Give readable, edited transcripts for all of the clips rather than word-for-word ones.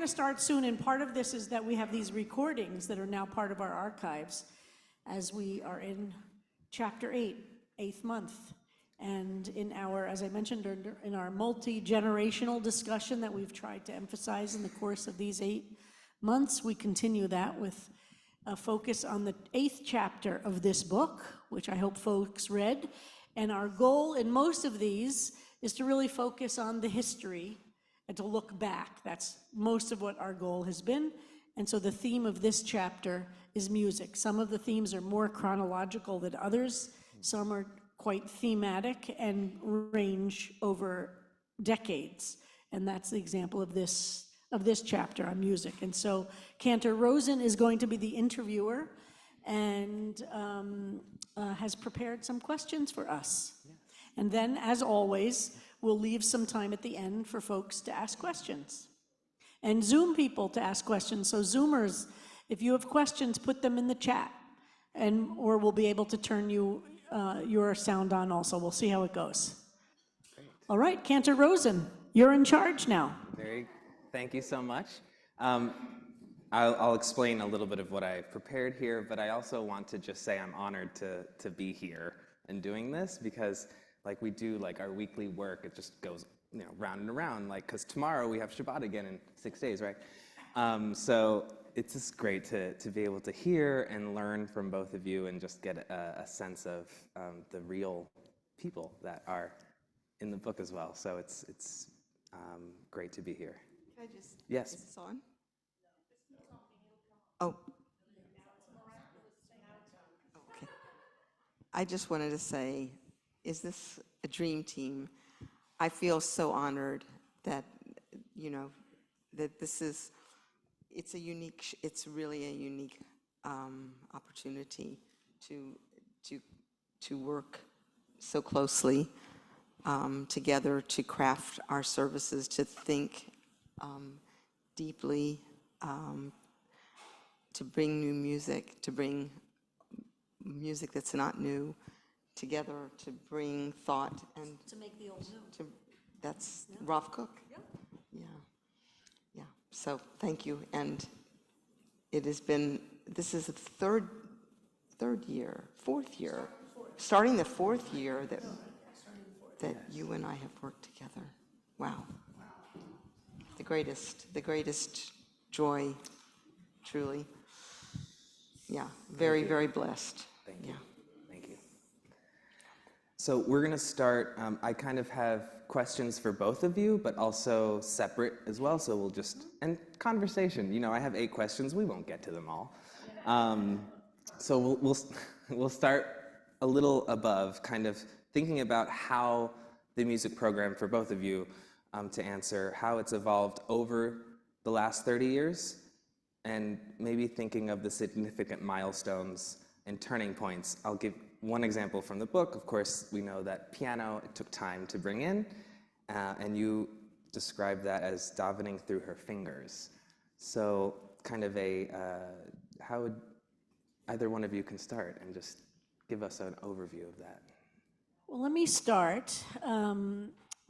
to start soon, and part of this is that we have these recordings that are now part of our archives as we are in chapter 8, 8th month. And in our, as I mentioned, in our multi-generational discussion that we've tried to emphasize in the course of these 8 months, we continue that with a focus on the 8th chapter of this book, which I hope folks read. And our goal in most of these is to really focus on the history and to look back. That's most of what our goal has been. And so the theme of this chapter is music. Some of the themes are more chronological than others. Some are quite thematic and range over decades. And that's the example of this chapter on music. And so Cantor Rosen is going to be the interviewer and has prepared some questions for us. Yeah. And then, as always, we'll leave some time at the end for folks to ask questions. And Zoom people to ask questions. So Zoomers, if you have questions, put them in the chat, or we'll be able to turn your sound on also. We'll see how it goes. Great. All right, Cantor Rosen, you're in charge now. Thank you so much. I'll explain a little bit of what I've prepared here, but I also want to just say I'm honored to be here and doing this, because like we do like our weekly work, it just goes round and around, like, because tomorrow we have Shabbat again in 6 days, right? So it's just great to be able to hear and learn from both of you and just get a sense of the real people that are in the book as well. So it's great to be here. Can I just, yes. Is this on? Oh. Okay. I just wanted to say, is this a dream team? I feel so honored that, that this is, it's really a unique opportunity to work so closely together to craft our services, to think deeply, to bring new music, to bring music that's not new together, to bring thought and to make the old new. That's Rav Kook. Yeah. So thank you, and it has been. This is the fourth year, starting the fourth year that you and I have worked together. Wow. The greatest joy, truly. Yeah, very, very blessed. Thank you. Thank you. So we're going to start, I kind of have questions for both of you, but also separate as well, so we'll just, and conversation. I have 8 questions, we won't get to them all. So we'll start a little above, kind of thinking about how the music program for both of you to answer, how it's evolved over the last 30 years, and maybe thinking of the significant milestones and turning points. I'll give one example from the book. Of course, we know that piano, it took time to bring in, and you described that as davening through her fingers. So kind of how would either one of you can start and just give us an overview of that? Well, let me start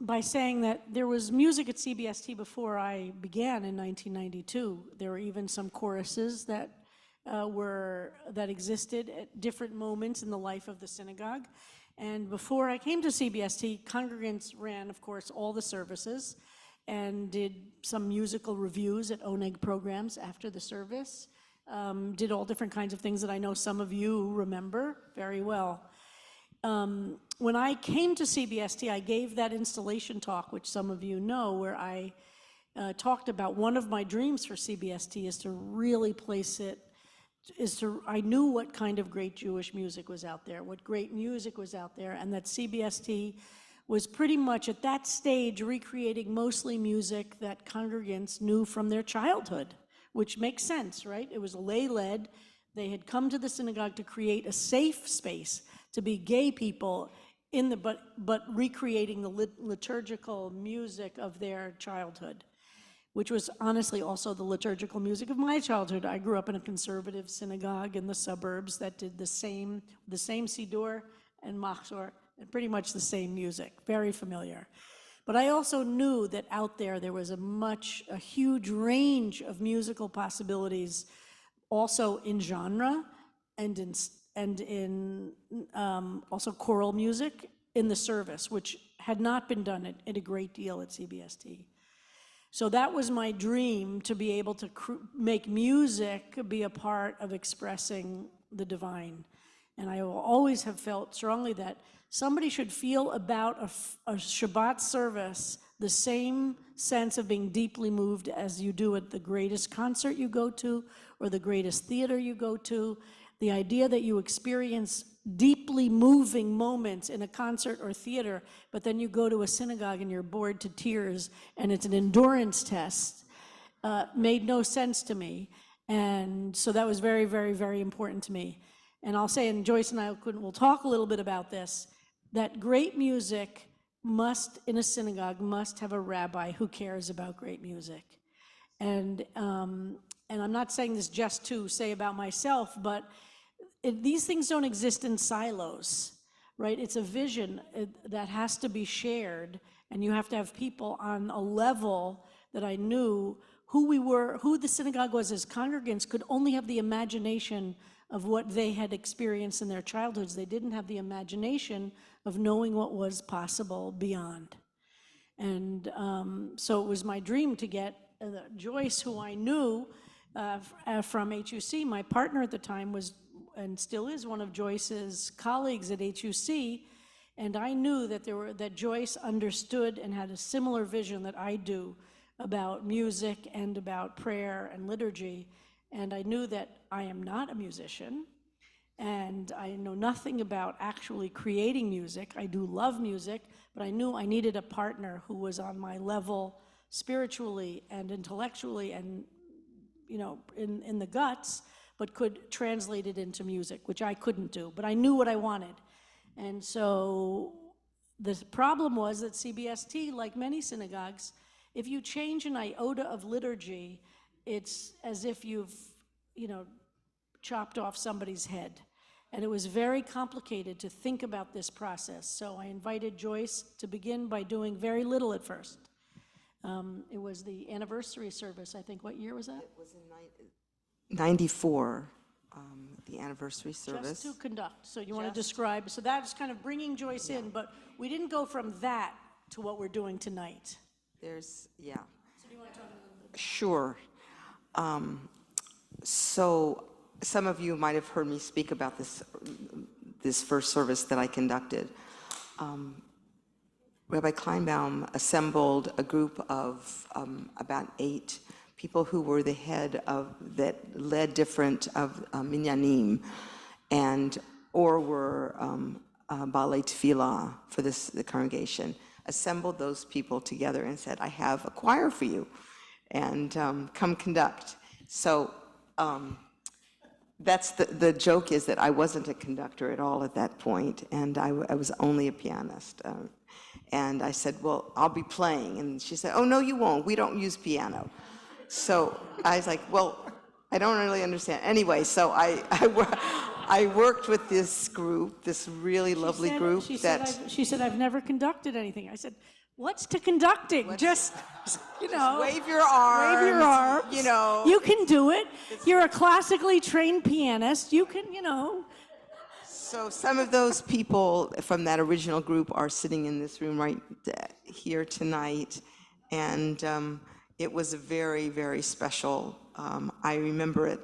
by saying that there was music at CBST before I began in 1992. There were even some choruses that existed at different moments in the life of the synagogue. And before I came to CBST, congregants ran, of course, all the services and did some musical reviews at Oneg programs after the service, did all different kinds of things that I know some of you remember very well. When I came to CBST, I gave that installation talk, which some of you know, where I talked about one of my dreams for CBST is to really place it, I knew what kind of great Jewish music was out there, what great music was out there, and that CBST was pretty much at that stage recreating mostly music that congregants knew from their childhood, which makes sense, right? It was lay-led. They had come to the synagogue to create a safe space to be gay people but recreating the liturgical music of their childhood, which was honestly also the liturgical music of my childhood. I grew up in a conservative synagogue in the suburbs that did the same Siddur and Machzor, and pretty much the same music, very familiar. But I also knew that out there was a huge range of musical possibilities, also in genre and in also choral music in the service, which had not been done at a great deal at CBST. So that was my dream, to be able to make music be a part of expressing the divine. And I will always have felt strongly that somebody should feel about a Shabbat service the same sense of being deeply moved as you do at the greatest concert you go to or the greatest theater you go to. The idea that you experience deeply moving moments in a concert or theater, but then you go to a synagogue and you're bored to tears and it's an endurance test, made no sense to me. And so that was very, very, very important to me. And I'll say, and Joyce and I will talk a little bit about this, that great music must, in a synagogue, must have a rabbi who cares about great music. And I'm not saying this just to say about myself, but these things don't exist in silos, right? It's a vision that has to be shared, and you have to have people on a level that I knew who we were, who the synagogue was as congregants, could only have the imagination of what they had experienced in their childhoods. They didn't have the imagination of knowing what was possible beyond. And so it was my dream to get Joyce, who I knew from HUC. My partner at the time was, and still is, one of Joyce's colleagues at HUC, and I knew that Joyce understood and had a similar vision that I do about music and about prayer and liturgy. And I knew that I am not a musician, and I know nothing about actually creating music. I do love music, but I knew I needed a partner who was on my level spiritually and intellectually and, in the guts, but could translate it into music, which I couldn't do, but I knew what I wanted. And so the problem was that CBST, like many synagogues, if you change an iota of liturgy, it's as if you've, chopped off somebody's head. And it was very complicated to think about this process. So I invited Joyce to begin by doing very little at first. It was the anniversary service, I think. What year was that? It was in 94, the anniversary service. Just to conduct. So you want to describe, so that's kind of bringing Joyce in, but we didn't go from that to what we're doing tonight. So do you want to talk a little bit? Sure. So some of you might have heard me speak about this first service that I conducted. Rabbi Kleinbaum assembled a group of about 8 people who were the head that led different minyanim, or were balei tefillah for the congregation. Assembled those people together and said, "I have a choir for you, and come conduct." So that's the joke, is that I wasn't a conductor at all at that point, and I was only a pianist. And I said, "Well, I'll be playing." And she said, "Oh, no, you won't. We don't use piano." So I was like, "Well, I don't really understand." Anyway, so I worked with this group, this really lovely group. She said, "I've never conducted anything." I said, "What's to conducting? Just wave your arms. Wave your arms. You can do it. You're a classically trained pianist. You can, So some of those people from that original group are sitting in this room right here tonight, and it was a very, very special. I remember it.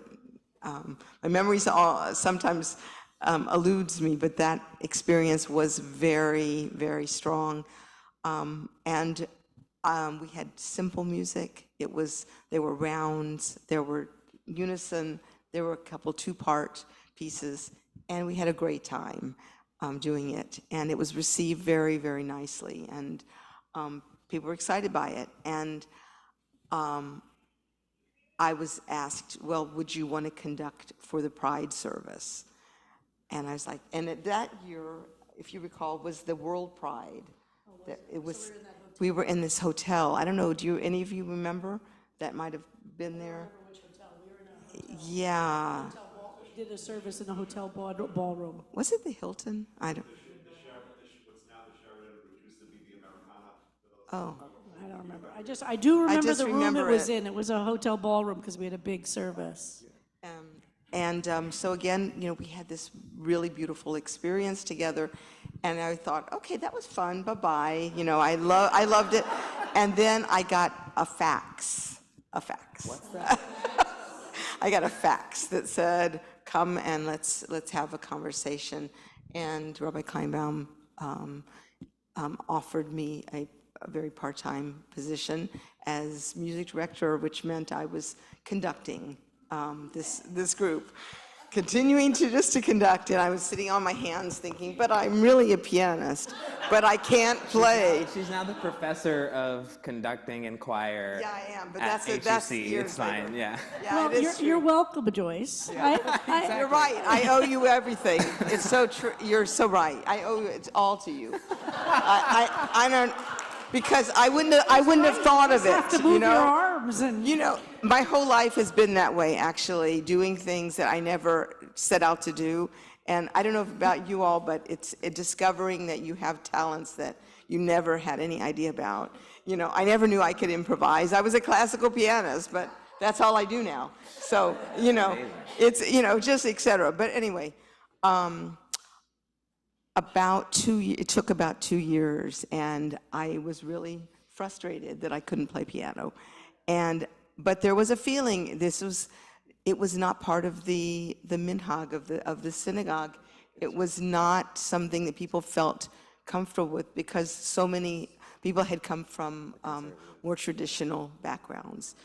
My memory sometimes eludes me, but that experience was very, very strong. And we had simple music. There were rounds, there were unison, there were a couple 2-part pieces, and we had a great time doing it. And it was received very, very nicely, and people were excited by it. And I was asked, "Well, would you want to conduct for the Pride service?" And I was like, and that year, if you recall, was the World Pride. It was. We were in this hotel. I don't know. Do any of you remember? That might have been there. I don't remember which hotel. We were in a hotel. Yeah. We did a service in a hotel ballroom. Was it the Hilton? I don't. What's now the Sheraton, which used to be the Americana. Oh, I don't remember. I do remember just the room it remember was it. in. It was a hotel ballroom because we had a big service. So again, we had this really beautiful experience together, and I thought, okay, that was fun. Bye bye. I loved it, and then I got a fax. What's that? I got a fax that said, "Come and let's have a conversation." And Rabbi Kleinbaum offered me a very part-time position as music director, which meant I was conducting this group, continuing to conduct. And I was sitting on my hands thinking, but I'm really a pianist, but I can't play. She's now the professor of conducting and choir. Yeah, I am, but at that's HUC. years It's fine. later. Yeah. Yeah, Well, it is you're true. welcome, Joyce. You're right. I owe you everything. It's so true. You're so right. I owe it all to you. I don't, because I wouldn't have thought of You have to it. move your arms and. My whole life has been that way, actually, doing things that I never set out to do. And I don't know about you all, but it's discovering that you have talents that you never had any idea about. I never knew I could improvise. I was a classical pianist, but that's all I do now. So, it's, just et cetera. But anyway, it took about 2 years, and I was really frustrated that I couldn't play piano. But there was a feeling it was not part of the minhag of the synagogue. It was not something that people felt comfortable with because so many people had come from more traditional backgrounds.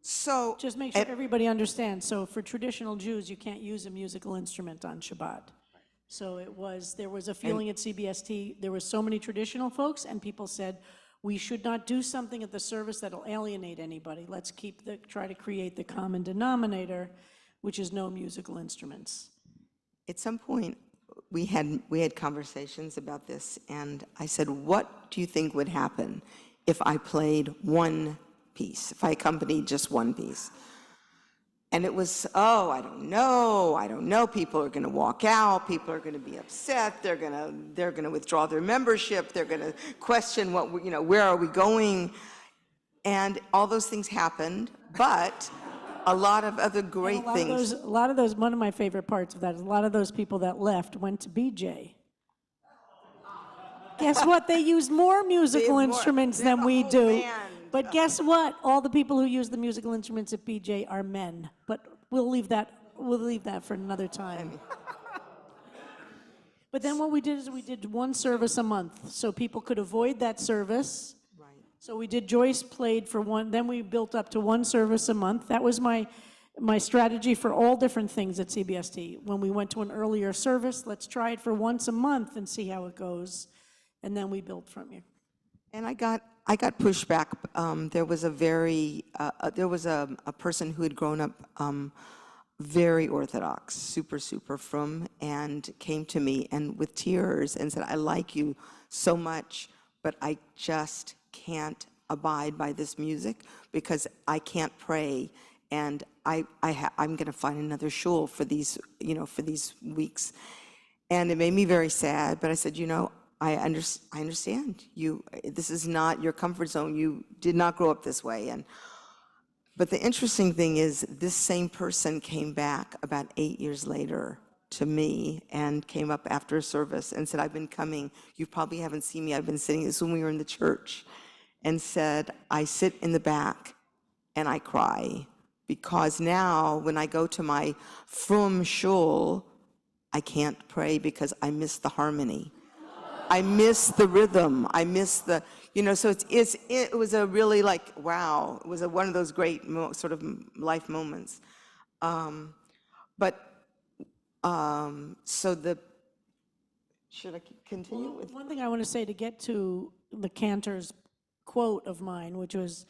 So Just make sure everybody understands. So for traditional Jews, you can't use a musical instrument on Shabbat. So there was a feeling at CBST, there were so many traditional folks, and people said, we should not do something at the service that'll alienate anybody. Let's try to create the common denominator, which is no musical instruments. At some point, we had conversations about this, and I said, what do you think would happen if I played one piece, if I accompanied just one piece? And it was, I don't know, people are gonna walk out, people are gonna be upset, they're gonna withdraw their membership, they're gonna question where are we going? And all those things happened, but a lot of other great things. One of my favorite parts of that is a lot of those people that left went to BJ. Guess what? They use more musical instruments than we do. But guess what? All the people who use the musical instruments at BJ are men. But we'll leave that for another time. But then what we did is we did one service a month, so people could avoid that service. Right. So Joyce played for one, then we built up to one service a month. That was my strategy for all different things at CBST. When we went to an earlier service, let's try it for once a month and see how it goes. And then we built from here. And I got pushback. There was a person who had grown up very Orthodox, super frum, and came to me and with tears and said, I like you so much, but I just can't abide by this music because I can't pray, and I'm going to find another shul for these weeks. And it made me very sad, but I said, I understand you. This is not your comfort zone. You did not grow up this way. But the interesting thing is, this same person came back about 8 years later to me and came up after a service and said, I've been coming. You probably haven't seen me. I've been sitting. This is when we were in the church, and said, I sit in the back and I cry because now when I go to my frum shul, I can't pray because I miss the harmony. I miss the rhythm. I miss the, so it was a really wow. It was one of those great sort of life moments. Should I continue with? One thing I want to say to get to the cantor's quote of mine, which was,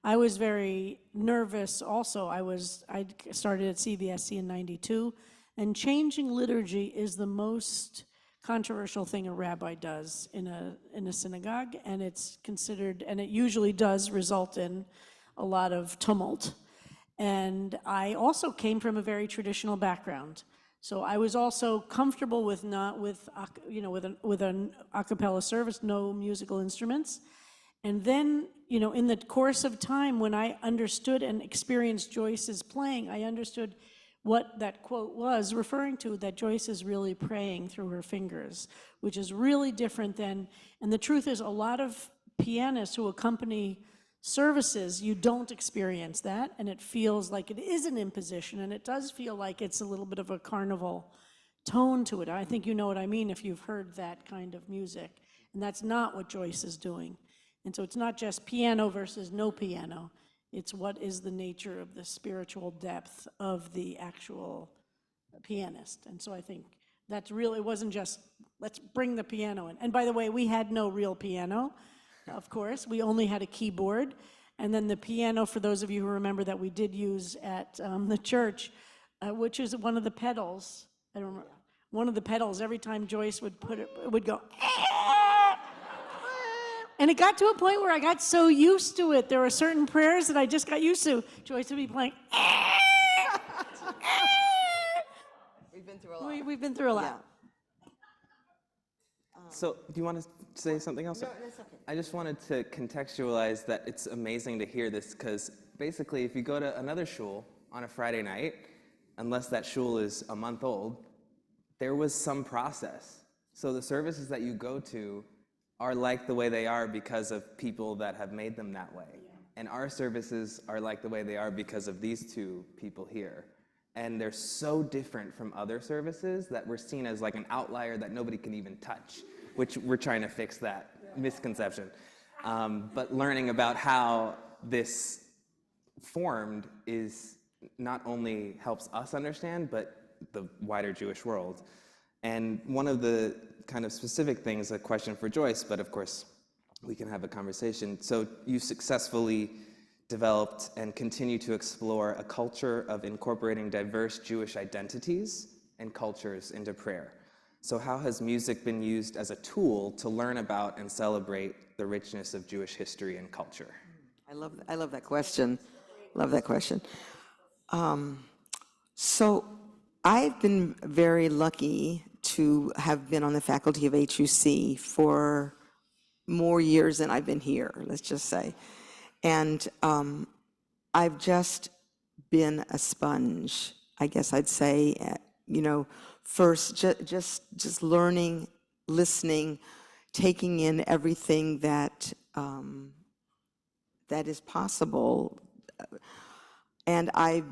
I was very nervous also. I started at CBSC in '92, and changing liturgy is the most controversial thing a rabbi does in a synagogue, and it's considered, and it usually does result in a lot of tumult. And I also came from a very traditional background, so I was also comfortable with an a cappella service, no musical instruments. And then, you know, in the course of time, when I understood and experienced Joyce's playing, I understood what that quote was referring to, that Joyce is really praying through her fingers, which is really different than, and the truth is, a lot of pianists who accompany services, you don't experience that, and it feels like it is an imposition, and it does feel like it's a little bit of a carnival tone to it. I think you know what I mean if you've heard that kind of music, and that's not what Joyce is doing. And so it's not just piano versus no piano, it's what is the nature of the spiritual depth of the actual pianist. And so I think that's really, it wasn't just, let's bring the piano in. And by the way, we had no real piano, of course. We only had a keyboard. And then the piano, for those of you who remember, that we did use at the church, which is one of the pedals. I don't remember. One of the pedals, every time Joyce would put it, it would go, and it got to a point where I got so used to it. There were certain prayers that I just got used to. Joyce would be playing. We've been through a lot. We've been through a lot. So, do you want to say something else? No, that's okay. I just wanted to contextualize that it's amazing to hear this, because basically, if you go to another shul on a Friday night, unless that shul is a month old, there was some process. So the services that you go to are like the way they are because of people that have made them that way. And our services are like the way they are because of these two people here. And they're so different from other services that we're seen as like an outlier that nobody can even touch, which we're trying to fix that misconception. But learning about how this formed is not only helps us understand, but the wider Jewish world. And one of the kind of specific things, a question for Joyce, but of course we can have a conversation. So you successfully developed and continue to explore a culture of incorporating diverse Jewish identities and cultures into prayer. So how has music been used as a tool to learn about and celebrate the richness of Jewish history and culture? I love that question. Love that question. So I've been very lucky to have been on the faculty of HUC for more years than I've been here, let's just say. And I've just been a sponge, I guess I'd say, you know, first just learning, listening, taking in everything that that is possible. And I,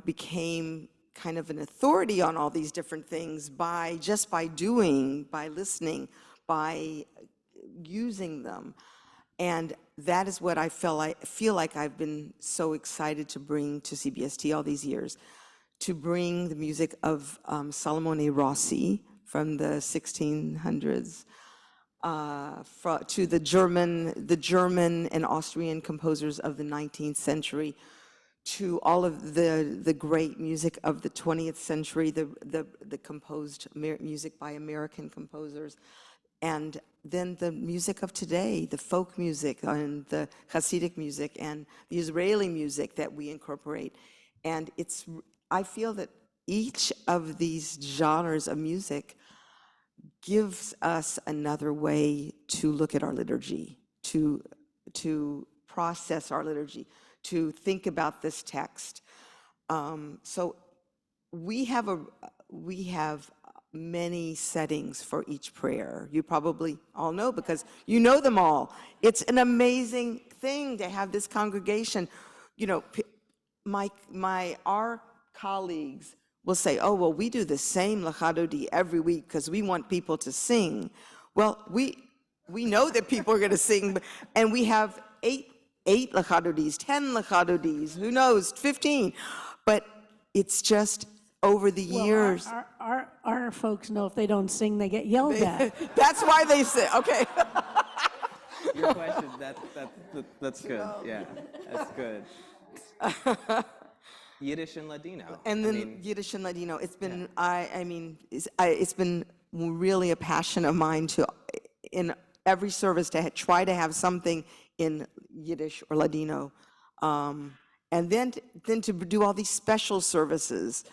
became kind of an authority on all these different things by doing, by listening, by using them. And that is what I feel like I've been so excited to bring to CBST all these years, to bring the music of Salomone Rossi from the 1600s, to the German and Austrian composers of the 19th century, to all of the great music of the 20th century, the composed music by American composers, and then the music of today, the folk music and the Hasidic music and the Israeli music that we incorporate. And I feel that each of these genres of music gives us another way to look at our liturgy, to process our liturgy, to think about this text. So we have many settings for each prayer. You probably all know because you know them all. It's an amazing thing to have this congregation. You know, our colleagues will say, oh, well, we do the same Lachadodi every week because we want people to sing. Well, we know that people are going to sing, and we have eight Lachadodis, 10 Lachadodis, who knows, 15. But it's just over the years. Our folks know if they don't sing, they get yelled at. That's why they say, okay. Your question, that's good. Yeah, that's good. Yiddish and Ladino. And then Yiddish and Ladino. It's been, it's been really a passion of mine to, in every service, to try to have something in Yiddish or Ladino. And then to do all these special services,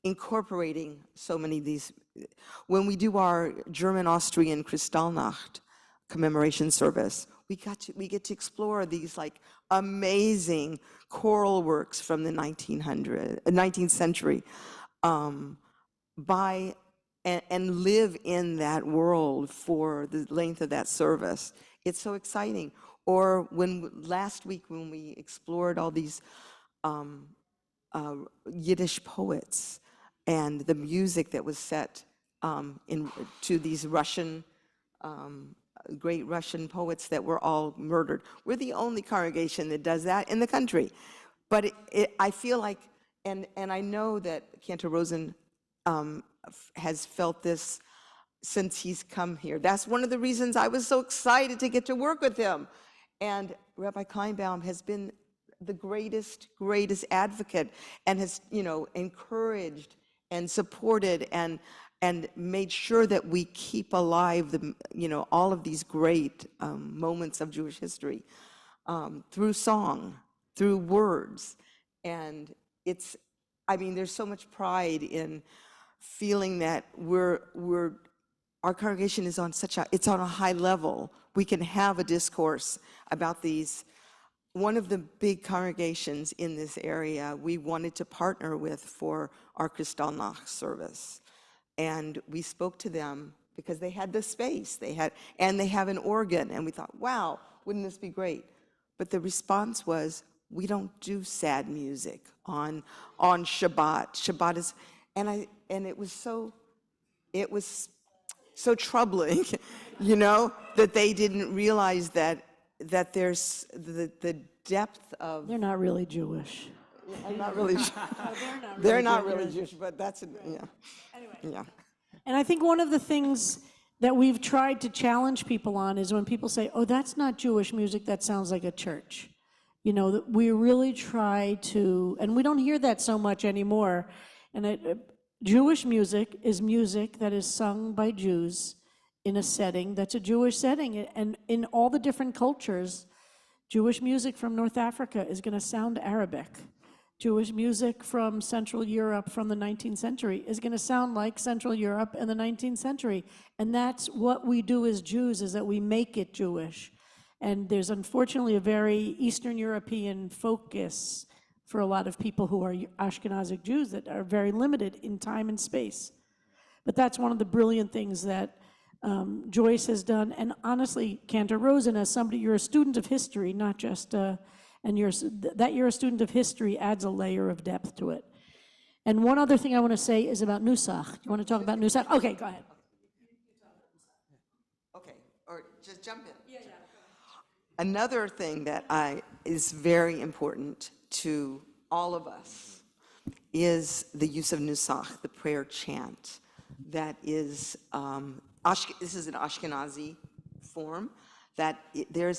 incorporating so many of these. When we do our German-Austrian Kristallnacht commemoration service, we get to explore these like amazing choral works from the 19th century, and live in that world for the length of that service. It's so exciting. Or last week when we explored all these Yiddish poets and the music that was set to these great Russian poets that were all murdered. We're the only congregation that does that in the country. But I feel like, and I know that Cantor Rosen has felt this since he's come here. That's one of the reasons I was so excited to get to work with him. And Rabbi Kleinbaum has been the greatest advocate and has, encouraged and supported and made sure that we keep alive all of these great moments of Jewish history through song, through words. And there's so much pride in feeling that our congregation is on it's on a high level. We can have a discourse about these. One of the big congregations in this area we wanted to partner with for our Kristallnacht service. And we spoke to them because they had the space, they have an organ, and we thought, wow, wouldn't this be great? But the response was, we don't do sad music on Shabbat. Shabbat is, and it was so troubling, that they didn't realize that there's the depth of. They're not really Jewish. I'm not really. They're not really Jewish, but that's yeah. Anyway. Yeah. And I think one of the things that we've tried to challenge people on is when people say, oh, that's not Jewish music, that sounds like a church. That we really try to, and we don't hear that so much anymore. And Jewish music is music that is sung by Jews in a setting that's a Jewish setting. And in all the different cultures, Jewish music from North Africa is going to sound Arabic. Jewish music from Central Europe from the 19th century is going to sound like Central Europe in the 19th century. And that's what we do as Jews, is that we make it Jewish. And there's unfortunately a very Eastern European focus for a lot of people who are Ashkenazic Jews that are very limited in time and space. But that's one of the brilliant things that Joyce has done. And honestly, Cantor Rosen, as somebody, you're a student of history, not just, that you're a student of history adds a layer of depth to it. And one other thing I want to say is about Nusach. You want to talk about Nusach? Okay, go ahead. Okay, or just jump in. Yeah. Another thing that is very important to all of us is the use of Nusach, the prayer chant. That is, this is an Ashkenazi form, that there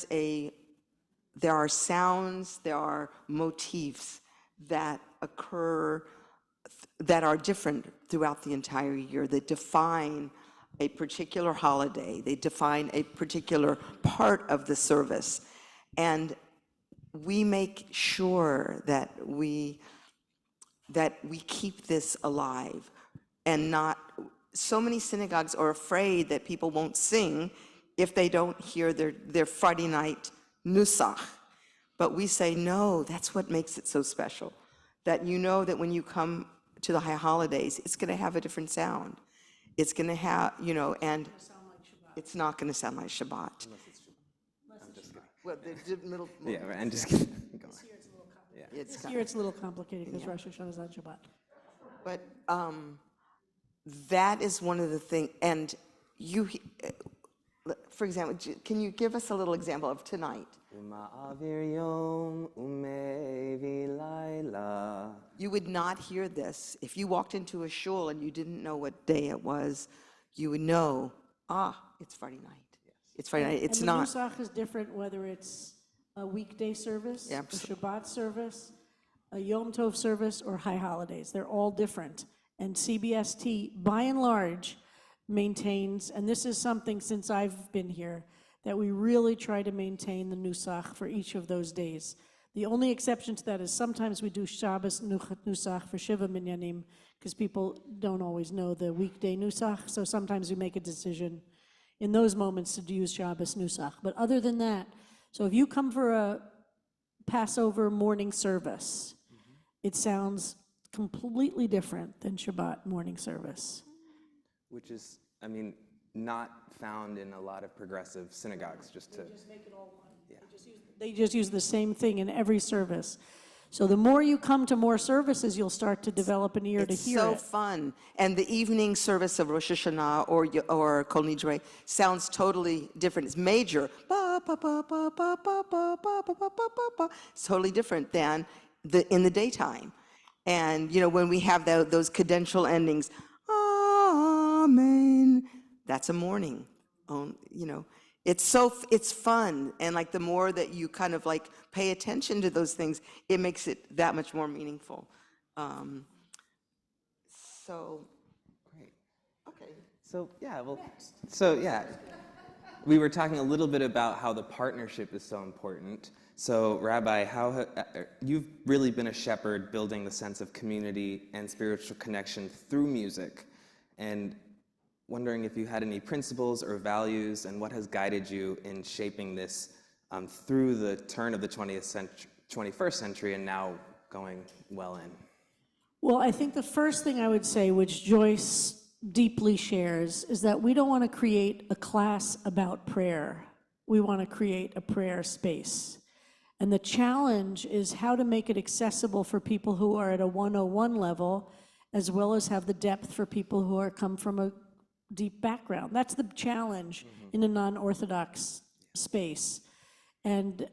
are sounds, there are motifs that occur that are different throughout the entire year, that define a particular holiday, they define a particular part of the service. And we make sure that we keep this alive, and not, so many synagogues are afraid that people won't sing if they don't hear their Friday night Nusach. But we say, no, that's what makes it so special. That that when you come to the high holidays, it's going to have a different sound. It's going to have, and it's not going to sound like Shabbat. I'm just kidding. Well, the middle. Yeah, right, I'm just kidding. Go on. This year it's a little complicated because Rosh Hashanah is on Shabbat. But that is one of the things, and for example, can you give us a little example of tonight? You would not hear this. If you walked into a shul and you didn't know what day it was, you would know, it's Friday night. Yes. It's Friday night. It's not. And the Nusach is different whether it's a weekday service, a Shabbat service, a Yom Tov service, or high holidays. They're all different. And CBST, by and large, maintains, and this is something since I've been here, that we really try to maintain the Nusach for each of those days. The only exception to that is sometimes we do Shabbos Nusach for Shiva Minyanim, because people don't always know the weekday Nusach, so sometimes we make a decision in those moments to use Shabbos Nusach. But other than that, so if you come for a Passover morning service, it sounds completely different than Shabbat morning service. Which is, I mean, not found in a lot of progressive synagogues, just to. They just make it all one. Yeah. They just use the same thing in every service. So the more you come to more services, you'll start to develop an ear to hear so it. fun. And the evening service of Rosh Hashanah or Kol Nidre sounds totally different. It's major. Ba, ba, ba, ba, ba, ba, ba, ba, ba, ba, ba, ba. It's totally different than in the daytime. And, you know, when we have those cadential endings, Amen, that's a morning. You know, it's fun. And like the more that you kind of like pay attention to those things, it makes it that much more meaningful. So, Great. okay. So, yeah, well, so, yeah. We were talking a little bit about how the partnership is so important. So, Rabbi, you've really been a shepherd building the sense of community and spiritual connection through music. And wondering if you had any principles or values and what has guided you in shaping this through the turn of the 21st century and now going well in. Well, I think the first thing I would say, which Joyce deeply shares, is that we don't want to create a class about prayer. We want to create a prayer space. And the challenge is how to make it accessible for people who are at a 101 level, as well as have the depth for people who come from a deep background. That's the challenge in a non-Orthodox space. And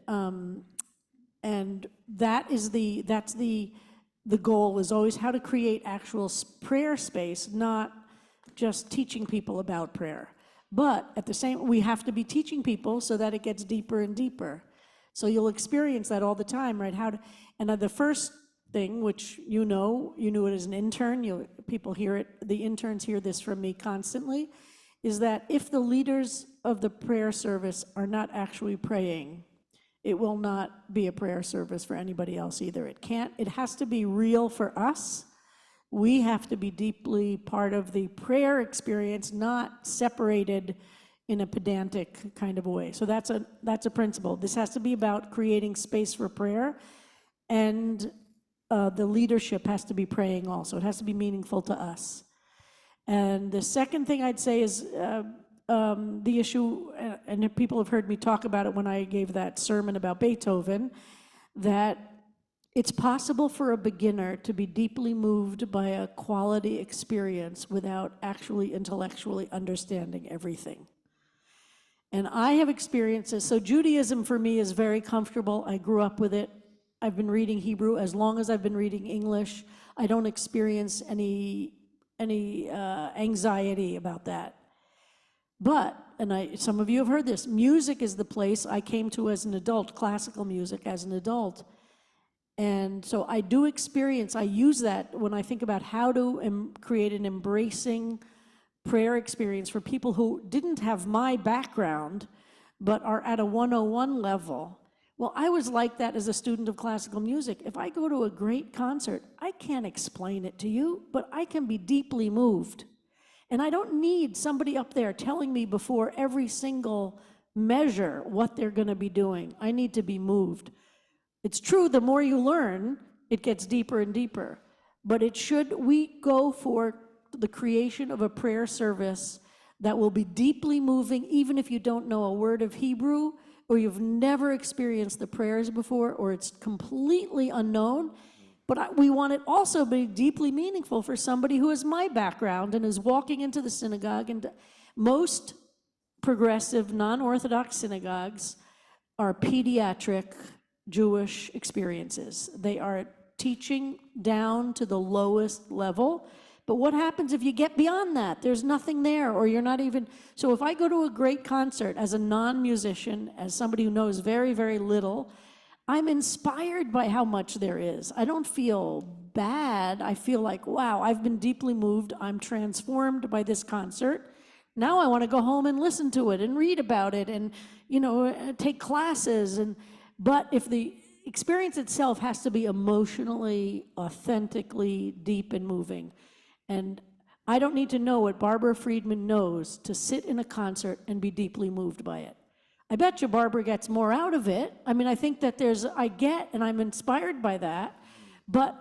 that's the goal is always how to create actual prayer space, not just teaching people about prayer. But at the same, we have to be teaching people so that it gets deeper and deeper. So you'll experience that all the time, right? And the first thing, which you knew it as an intern, people hear it, the interns hear this from me constantly, is that if the leaders of the prayer service are not actually praying, it will not be a prayer service for anybody else either. It has to be real for us. We have to be deeply part of the prayer experience, not separated in a pedantic kind of a way. So that's a principle. This has to be about creating space for prayer, and the leadership has to be praying also. It has to be meaningful to us. And the second thing I'd say is the issue, and people have heard me talk about it when I gave that sermon about Beethoven, that it's possible for a beginner to be deeply moved by a quality experience without actually intellectually understanding everything. And I have experiences, so Judaism for me is very comfortable. I grew up with it. I've been reading Hebrew as long as I've been reading English. I don't experience any anxiety about that. But, and some of you have heard this, music is the place I came to as an adult, classical music as an adult. And so I use that when I think about how to create an embracing prayer experience for people who didn't have my background, but are at a 101 level. Well, I was like that as a student of classical music. If I go to a great concert, I can't explain it to you, but I can be deeply moved. And I don't need somebody up there telling me before every single measure what they're going to be doing. I need to be moved. It's true, the more you learn, it gets deeper and deeper. But we go for the creation of a prayer service that will be deeply moving, even if you don't know a word of Hebrew, or you've never experienced the prayers before, or it's completely unknown. But we want it also to be deeply meaningful for somebody who has my background and is walking into the synagogue. And most progressive, non-Orthodox synagogues are pediatric Jewish experiences. They are teaching down to the lowest level. But what happens if you get beyond that? There's nothing there, or you're not even. So if I go to a great concert as a non-musician, as somebody who knows very, very little, I'm inspired by how much there is. I don't feel bad. I feel like, wow, I've been deeply moved. I'm transformed by this concert. Now I want to go home and listen to it and read about it and, take classes. But if the experience itself has to be emotionally, authentically deep and moving. And I don't need to know what Barbara Friedman knows to sit in a concert and be deeply moved by it. I bet you Barbara gets more out of it. I mean, I think that I get and I'm inspired by that, but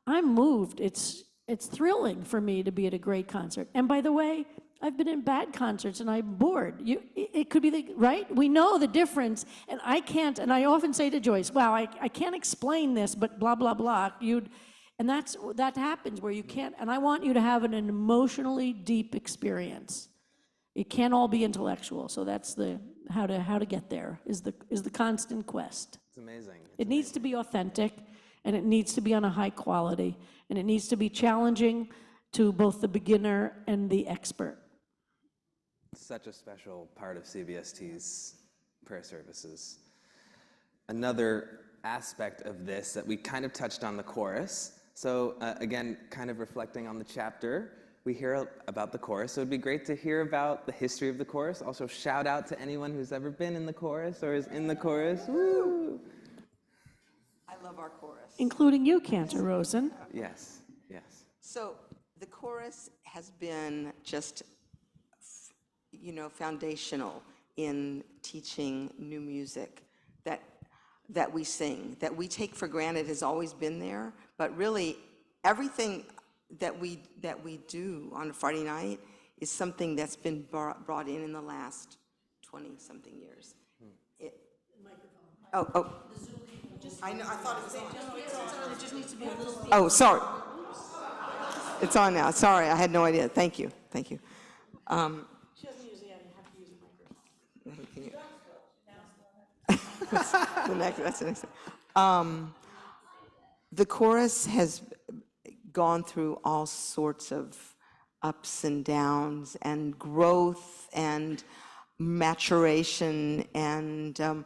I'm moved. It's thrilling for me to be at a great concert. And by the way, I've been in bad concerts and I'm bored. It could be right? We know the difference, and I can't, and I often say to Joyce, wow, I can't explain this, but blah, blah, blah. And that happens where you can't, and I want you to have an emotionally deep experience. It can't all be intellectual, so that's how to get there is the constant quest. It's amazing. It needs to be authentic, and it needs to be on a high quality, and it needs to be challenging to both the beginner and the expert. Such a special part of CBST's prayer services. Another aspect of this that we kind of touched on the chorus. So again, kind of reflecting on the chapter, we hear about the chorus. So it'd be great to hear about the history of the chorus. Also, shout out to anyone who's ever been in the chorus or is in the chorus. Woo! I love our chorus. Including you, Cantor Rosen. Yes, yes. So the chorus has been just, foundational in teaching new music that we sing, that we take for granted has always been there, but really everything that we do on a Friday night is something that's been brought in the last 20-something years. I know, I thought it was on. It just needs to be a little. Oh, sorry. It's on now. Sorry, I had no idea. Thank you. She doesn't use it, you have to use a microphone. That's the next thing. The chorus has gone through all sorts of ups and downs and growth and maturation, and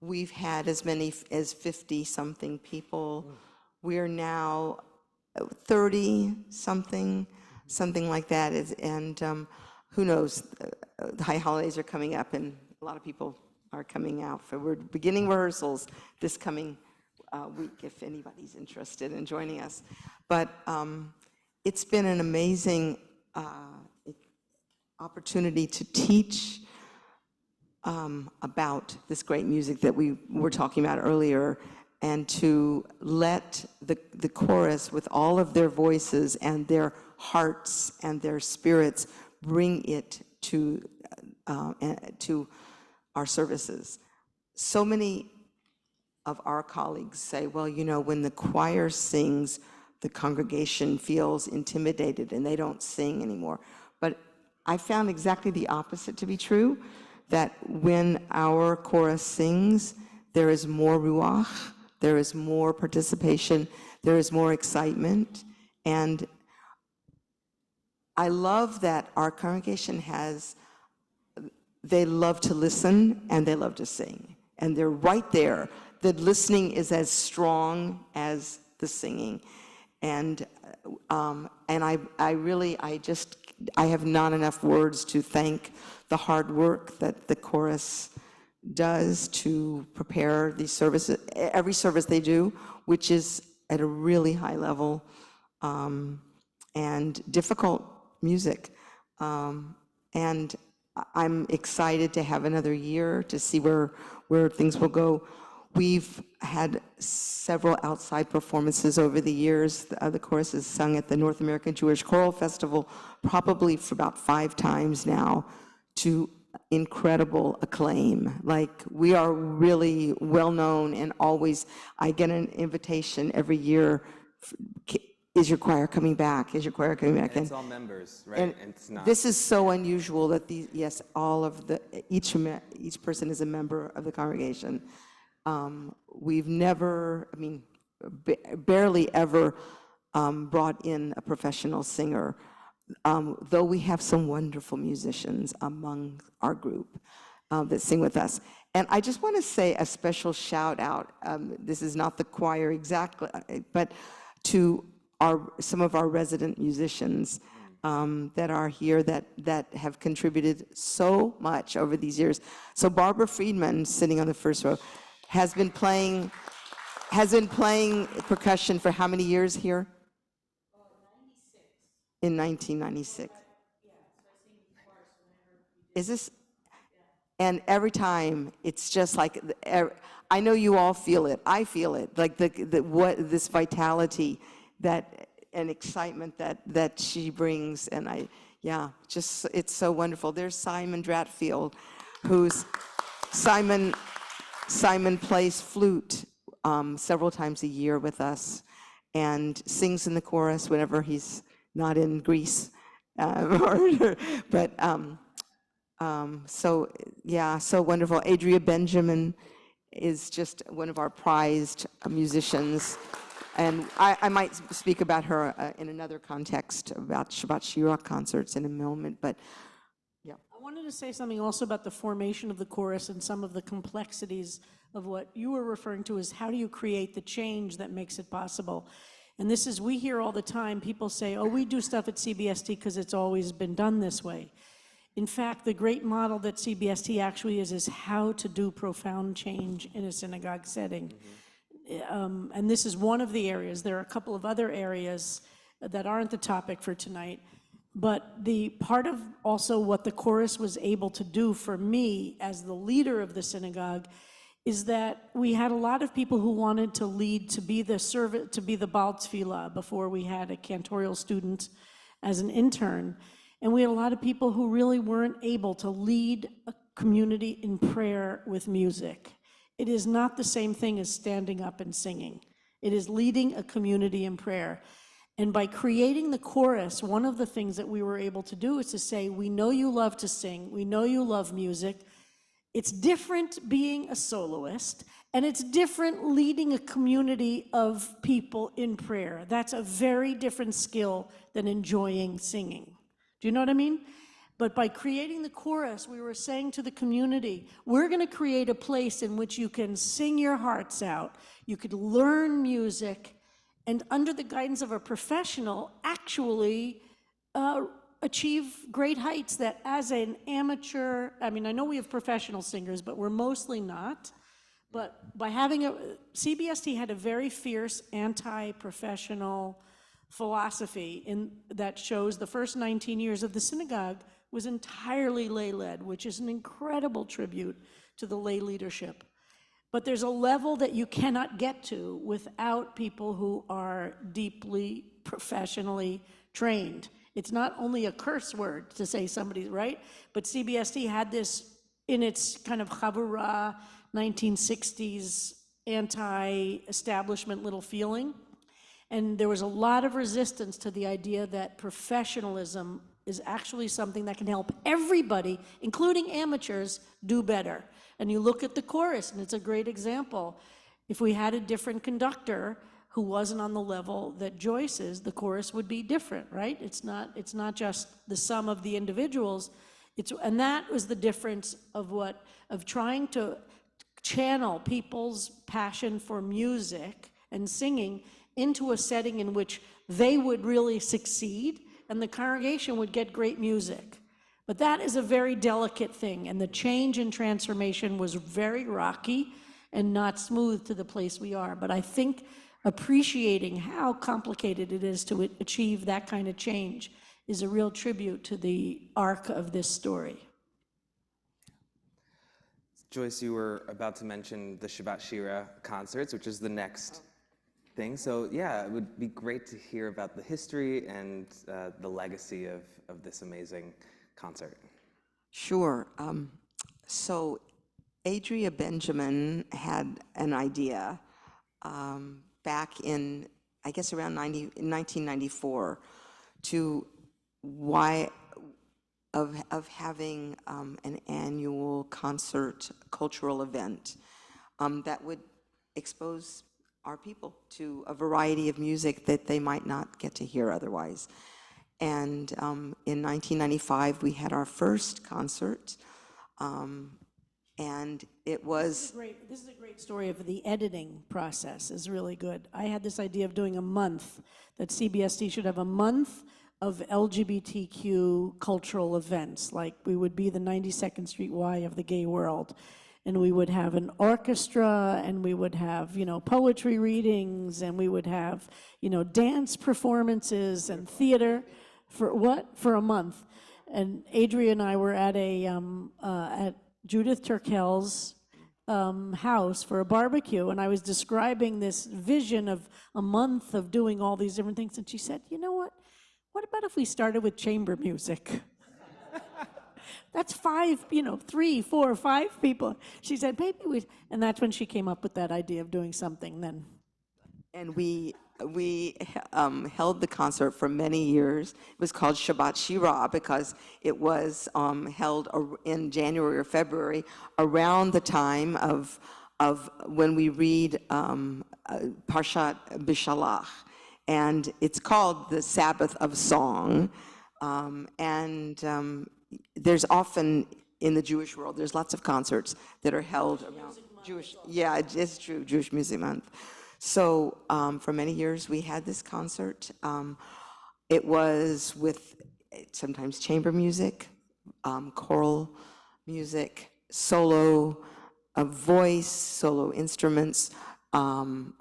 we've had as many as 50-something people. We're now 30-something, something like that, and who knows, the high holidays are coming up, and a lot of people are coming out. We're beginning rehearsals this coming week, if anybody's interested in joining us. But it's been an amazing opportunity to teach about this great music that we were talking about earlier, and to let the chorus, with all of their voices and their hearts and their spirits, bring it to our services. So many of our colleagues say, well, when the choir sings, the congregation feels intimidated and they don't sing anymore. But I found exactly the opposite to be true, that when our chorus sings, there is more ruach, there is more participation, there is more excitement. And I love that our congregation they love to listen and they love to sing. And they're right there. The listening is as strong as the singing. And I have not enough words to thank the hard work that the chorus does to prepare these services, every service they do, which is at a really high level and difficult music. And I'm excited to have another year to see where things will go. We've had several outside performances over the years. The chorus is sung at the North American Jewish Choral Festival probably for about 5 times now, to incredible acclaim. Like, we are really well known, and always I get an invitation every year. Is your choir coming back? Is your choir coming back? And it's all members, right? And it's not. this is so unusual that all of each person is a member of the congregation. We've never, barely ever brought in a professional singer, though we have some wonderful musicians among our group that sing with us. And I just want to say a special shout out. This is not the choir exactly, but to some of our resident musicians that are here that have contributed so much over these years. So Barbara Friedman, sitting on the first row, has been playing percussion for how many years here? 96. in 1996. Is this? And every time, it's just like, I know you all feel it. I feel it. Like what this vitality and excitement that she brings. And just, it's so wonderful. There's Simon Dratfield, who's, Simon plays flute several times a year with us and sings in the chorus whenever he's not in Greece. So wonderful. Adria Benjamin is just one of our prized musicians. And I might speak about her in another context about Shabbat Shira concerts in a moment, but yeah. I wanted to say something also about the formation of the chorus and some of the complexities of what you were referring to as how do you create the change that makes it possible. And this is, we hear all the time, people say, oh, we do stuff at CBST because it's always been done this way. In fact, the great model that CBST actually is how to do profound change in a synagogue setting. And this is one of the areas. There are a couple of other areas that aren't the topic for tonight. But the part of also what the chorus was able to do for me as the leader of the synagogue is that we had a lot of people who wanted to lead, to be the Baal Tefillah before we had a cantorial student as an intern. And we had a lot of people who really weren't able to lead a community in prayer with music. It is not the same thing as standing up and singing. It is leading a community in prayer. And by creating the chorus, one of the things that we were able to do is to say, we know you love to sing, we know you love music. It's different being a soloist, and it's different leading a community of people in prayer. That's a very different skill than enjoying singing. Do you know what I mean? But by creating the chorus, we were saying to the community, we're going to create a place in which you can sing your hearts out, you could learn music, and under the guidance of a professional, actually achieve great heights that as an amateur, I mean, I know we have professional singers, but we're mostly not. But by having CBST had a very fierce anti-professional philosophy that shows the first 19 years of the synagogue was entirely lay-led, which is an incredible tribute to the lay leadership. But there's a level that you cannot get to without people who are deeply professionally trained. It's not only a curse word to say somebody's right, but CBST had this in its kind of chavura 1960s anti-establishment little feeling. And there was a lot of resistance to the idea that professionalism is actually something that can help everybody, including amateurs, do better. And you look at the chorus, and it's a great example. If we had a different conductor who wasn't on the level that Joyce is, the chorus would be different, right? It's not just the sum of the individuals. And that was the difference of trying to channel people's passion for music and singing into a setting in which they would really succeed and the congregation would get great music. But that is a very delicate thing, and the change and transformation was very rocky and not smooth to the place we are. But I think appreciating how complicated it is to achieve that kind of change is a real tribute to the arc of this story. Joyce, you were about to mention the Shabbat Shira concerts, which is the next thing. So yeah, it would be great to hear about the history and the legacy of this amazing concert. Sure. So Adria Benjamin had an idea back in, I guess, around 1994 of having an annual concert cultural event that would expose our people to a variety of music that they might not get to hear otherwise. And in 1995, we had our first concert, and it was... This is a great story of the editing process is really good. I had this idea of doing a month, that CBST should have a month of LGBTQ cultural events, like we would be the 92nd Street Y of the gay world. And we would have an orchestra, and we would have, poetry readings, and we would have, dance performances and theater. For what? For a month. And Adria and I were at at Judith Turkel's house for a barbecue, and I was describing this vision of a month of doing all these different things, and she said, you know what? What about if we started with chamber music? That's 5, 3, 4, 5 people. She said, maybe we, and that's when she came up with that idea of doing something then. And we held the concert for many years. It was called Shabbat Shirah because it was held in January or February, around the time of when we read Parshat Bishalach, and it's called the Sabbath of Song. There's often in the Jewish world, there's lots of concerts that are held around Jewish. Yeah, it's true, Jewish Music Month. So for many years we had this concert. It was with sometimes chamber music, choral music, solo voice, solo instruments.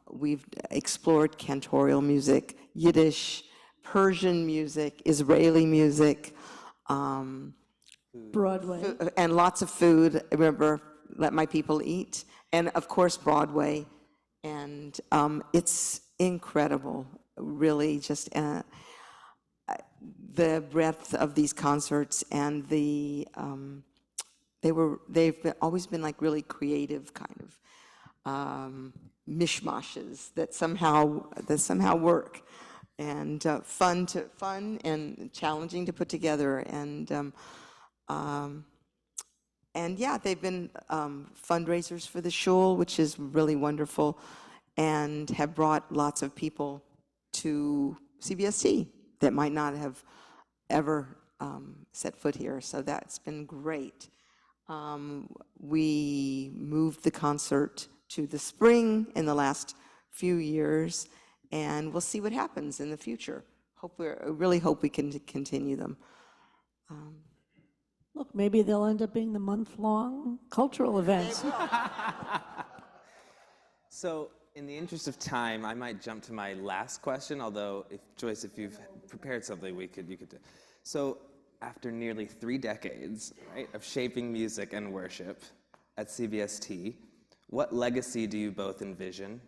We've explored cantorial music, Yiddish, Persian music, Israeli music. Broadway. And lots of food. Remember, Let My People Eat. And of course, Broadway. And it's incredible, really, just the breadth of these concerts, and always been like really creative kind of mishmashes that somehow work, and fun and challenging to put together, and yeah, they've been fundraisers for the shul, which is really wonderful, and have brought lots of people to CBST that might not have ever set foot here. So that's been great. We moved the concert to the spring in the last few years, and we'll see what happens in the future. Really hope we can continue them. Look, maybe they'll end up being the month-long cultural events. So, in the interest of time, I might jump to my last question, although, Joyce, if you've prepared something, you could do. So, after nearly 3 decades, right, of shaping music and worship at CBST, what legacy do you both envision?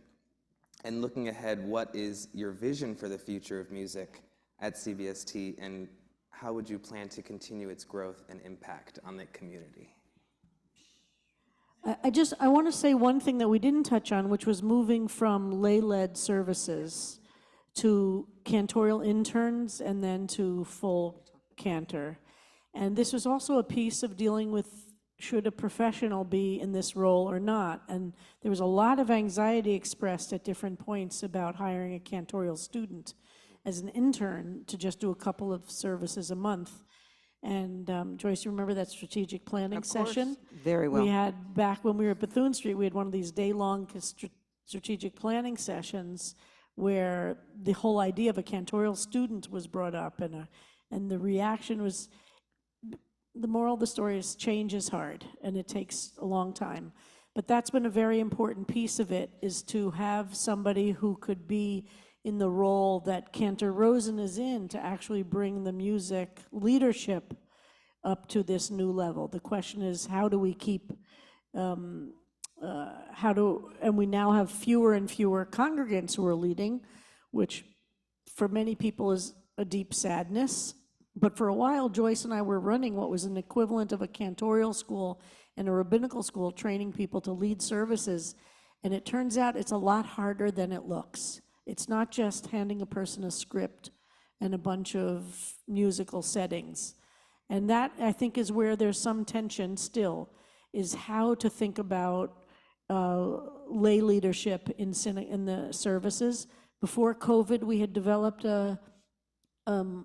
And looking ahead, what is your vision for the future of music at CBST, and how would you plan to continue its growth and impact on the community? I want to say one thing that we didn't touch on, which was moving from lay-led services to cantorial interns and then to full cantor. And this was also a piece of dealing with, should a professional be in this role or not? And there was a lot of anxiety expressed at different points about hiring a cantorial student as an intern to just do a couple of services a month. And Joyce, you remember that strategic planning session? Very well. We had, back when we were at Bethune Street, we had one of these day-long strategic planning sessions where the whole idea of a cantorial student was brought up, and the reaction was, the moral of the story is change is hard, and it takes a long time. But that's been a very important piece of it, is to have somebody who could be in the role that Cantor Rosen is in, to actually bring the music leadership up to this new level. The question is, how do we keep, and we now have fewer and fewer congregants who are leading, which for many people is a deep sadness. But for a while, Joyce and I were running what was an equivalent of a cantorial school and a rabbinical school, training people to lead services. And it turns out it's a lot harder than it looks. It's not just handing a person a script and a bunch of musical settings. And that, I think, is where there's some tension still, is how to think about lay leadership in the services. Before COVID, we had developed a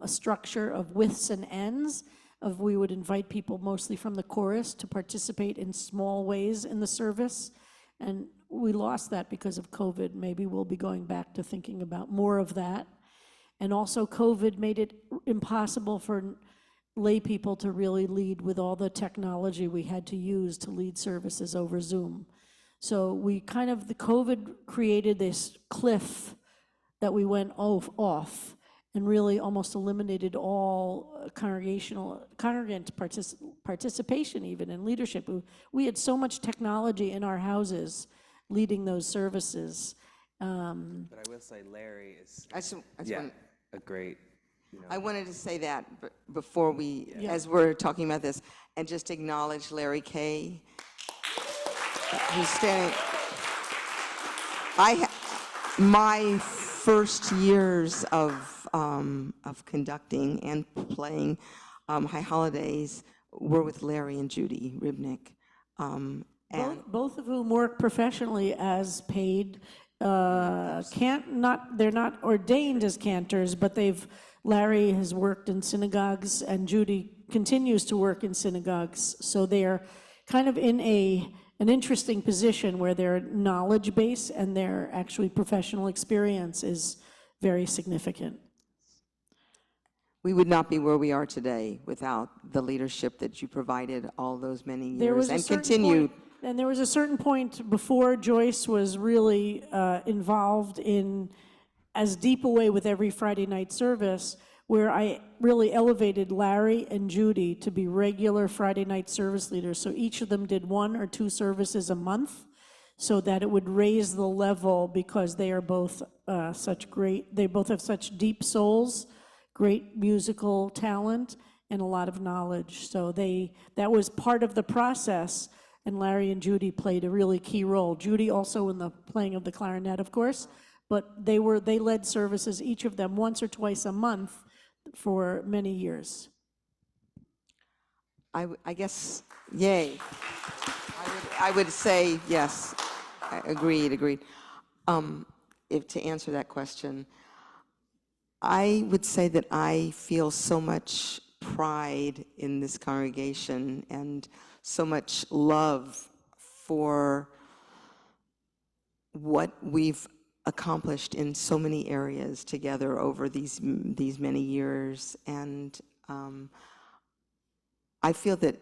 structure of widths and ends, of we would invite people mostly from the chorus to participate in small ways in the service. And we lost that because of COVID. Maybe we'll be going back to thinking about more of that. And also COVID made it impossible for lay people to really lead with all the technology we had to use to lead services over Zoom. So we kind of, the COVID created this cliff that we went off. and really almost eliminated all congregant participation even in leadership. We had so much technology in our houses leading those services. But I will say Larry is a great, I wanted to say that before we, Yeah. as we're talking about this, and just acknowledge Larry Kay, who's standing. My first years of conducting and playing High Holidays were with Larry and Judy Ribnick. Both of whom work professionally as paid, they're not ordained as cantors, but Larry has worked in synagogues and Judy continues to work in synagogues. So they're kind of in an interesting position where their knowledge base and their actually professional experience is very significant. We would not be where we are today without the leadership that you provided all those many years and continued. And there was a certain point before Joyce was really involved in as deep a way with every Friday night service, where I really elevated Larry and Judy to be regular Friday night service leaders. So each of them did 1 or 2 services a month, so that it would raise the level, because they are both they both have such deep souls, great musical talent, and a lot of knowledge. So that was part of the process, and Larry and Judy played a really key role. Judy also in the playing of the clarinet, of course, but they led services, each of them, once or twice a month for many years. I guess, yay. I would say yes. Agreed. To answer that question, I would say that I feel so much pride in this congregation and so much love for what we've accomplished in so many areas together over these many years. And I feel that,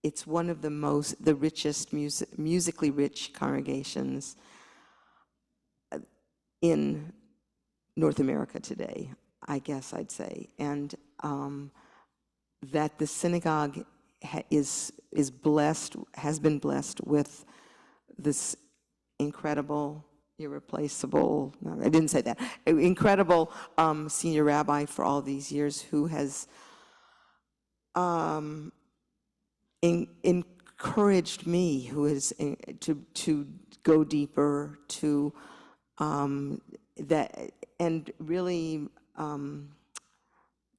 it's one of the richest, musically rich congregations in North America today, I guess I'd say. And that the synagogue has been blessed with this incredible, irreplaceable, no, I didn't say that, incredible senior rabbi for all these years, who has encouraged me, who is to go deeper, to that, and really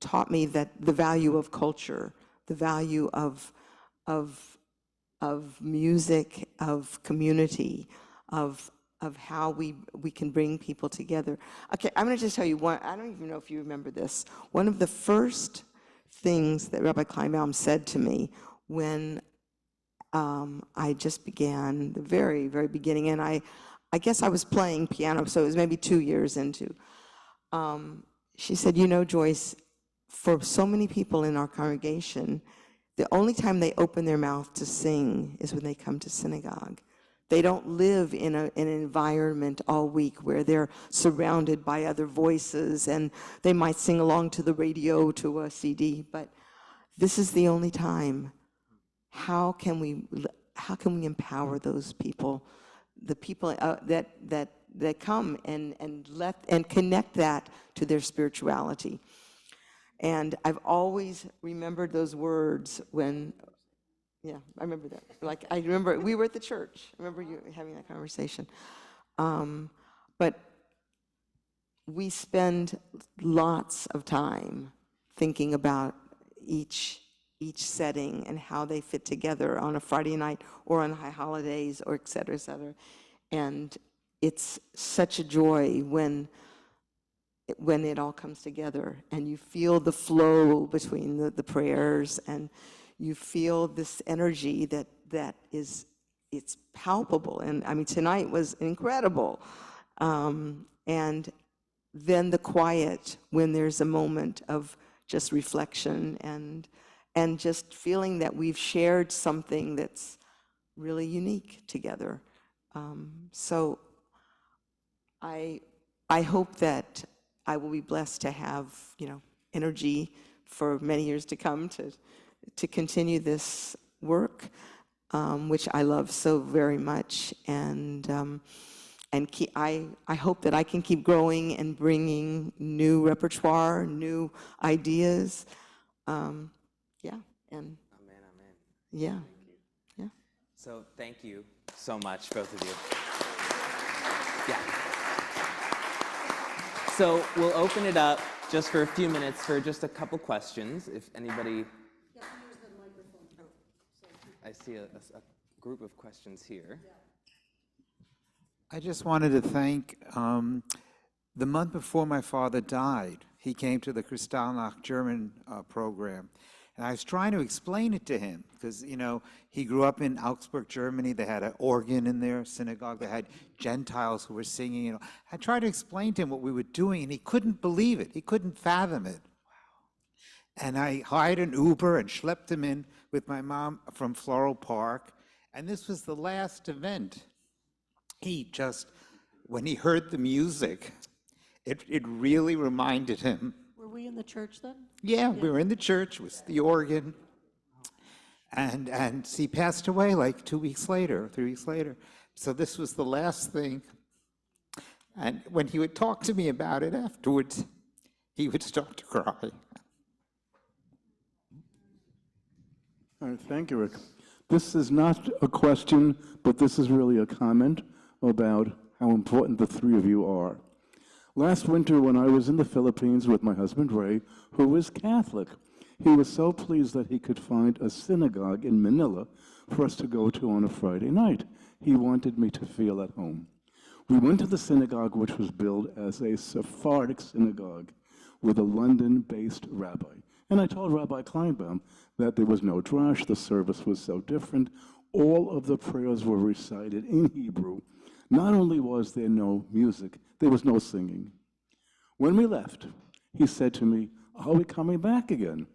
taught me that the value of culture, the value of music, of community, of how we can bring people together. Okay, I'm going to just tell you one. I don't even know if you remember this. One of the first things that Rabbi Kleinbaum said to me when I just began, the very, very beginning, and I guess I was playing piano, so it was maybe 2 years into. She said, Joyce, for so many people in our congregation, the only time they open their mouth to sing is when they come to synagogue. They don't live in an environment all week where they're surrounded by other voices, and they might sing along to the radio, to a CD, but this is the only time. How can we empower those people, the people that come and connect that to their spirituality? And I've always remembered those words when, yeah, I remember that. Like, I remember we were at the church. I remember you having that conversation. But we spend lots of time thinking about each setting and how they fit together on a Friday night or on high holidays, or et cetera, et cetera. And it's such a joy when it all comes together and you feel the flow between the prayers, and you feel this energy that is, it's palpable. And I mean, tonight was incredible. And then the quiet, when there's a moment of just reflection and just feeling that we've shared something that's really unique together. So I hope that I will be blessed to have, energy for many years to come to continue this work, which I love so very much. And I hope that I can keep growing and bringing new repertoire, new ideas. Yeah, and Amen, amen. yeah, yeah. So thank you so much, both of you. Yeah. So we'll open it up just for a few minutes for just a couple questions. If anybody... I see a group of questions here. I just wanted to thank, the month before my father died, he came to the Kristallnacht German program. And I was trying to explain it to him because, he grew up in Augsburg, Germany. They had an organ in their synagogue. They had Gentiles who were singing. I tried to explain to him what we were doing, and he couldn't believe it. He couldn't fathom it. And I hired an Uber and schlepped him in with my mom from Floral Park. And this was the last event. When he heard the music, it really reminded him. Were we in the church then? Yeah, we were in the church with the organ. And he passed away like 2 weeks later, 3 weeks later. So this was the last thing. And when he would talk to me about it afterwards, he would start to cry. All right, thank you, Rick. This is not a question, but this is really a comment about how important the three of you are. Last winter, when I was in the Philippines with my husband, Ray, who is Catholic, he was so pleased that he could find a synagogue in Manila for us to go to on a Friday night. He wanted me to feel at home. We went to the synagogue, which was built as a Sephardic synagogue with a London-based rabbi. And I told Rabbi Kleinbaum that there was no drash, the service was so different. All of the prayers were recited in Hebrew. Not only was there no music, there was no singing. When we left, he said to me, "Are we coming back again?"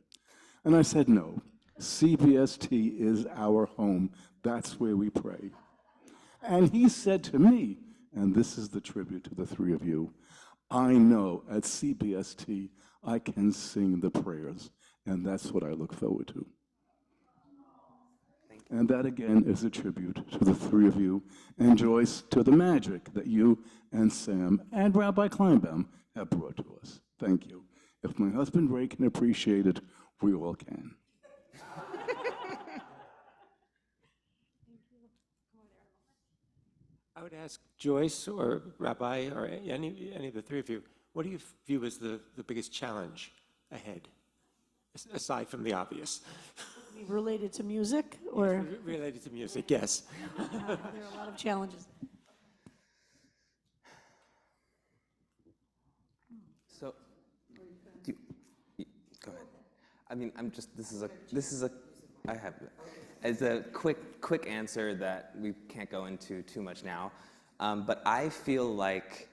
And I said, "No, CBST is our home. That's where we pray." And he said to me, and this is the tribute to the three of you, "I know at CBST I can sing the prayers, and that's what I look forward to." And that, again, is a tribute to the three of you, and Joyce, to the magic that you and Sam and Rabbi Kleinbaum have brought to us. Thank you. If my husband Ray can appreciate it, we all can. I would ask Joyce or Rabbi or any of the three of you, what do you view as the biggest challenge ahead, aside from the obvious? Related to music, or? Related to music, yes. There are a lot of challenges. So, go ahead. I mean, I have, as a quick answer that we can't go into too much now, but I feel like